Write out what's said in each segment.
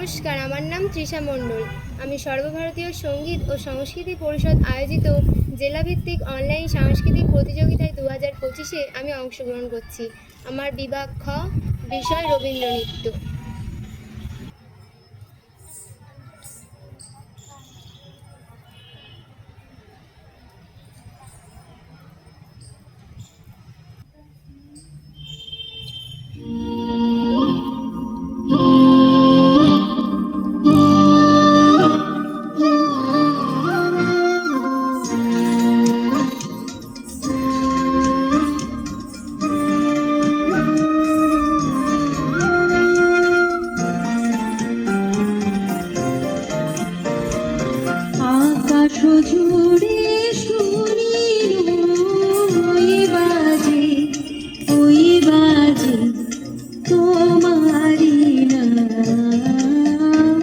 নমস্কার, আমার নাম তৃষা মণ্ডল। আমি সর্বভারতীয় সঙ্গীত ও সংস্কৃতি পরিষদ আয়োজিত জেলাভিত্তিক অনলাইন সাংস্কৃতিক প্রতিযোগিতায় 2025-এ আমি অংশগ্রহণ করছি। আমার বিভাগ খ, বিষয় রবীন্দ্রনৃত্য। আকাশ জুড়ে শুনি ওই বাজে তোমারি নাম,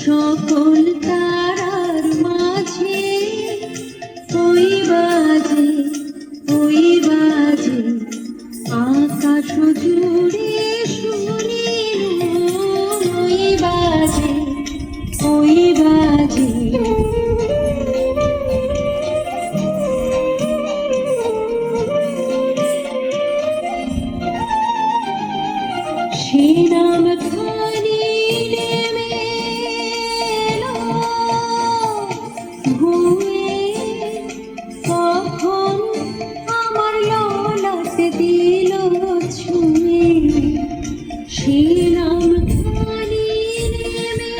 সকল তারার মাঝে ওই বাজে আকাশ জুড়ে শুনি ওই বাজে সে নাম খানি নেমে এলো ঘুমে, কখন আমার ললাট দিল ছুঁয়ে। সে নাম খানি নেমে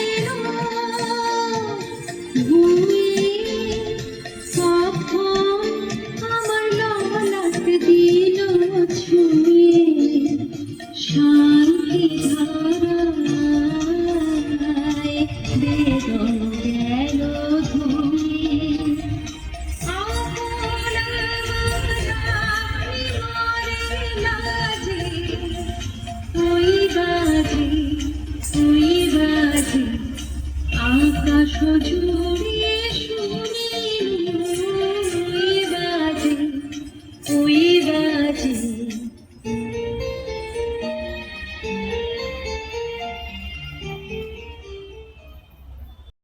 এলো ঘুমে, কখন আমার ললাট দিল ছুঁয়ে। শান্তি ধারায় বেদন গেল ধুয়ে, ওই বাজে আকাশ জুড়ে শুনি ওই বাজে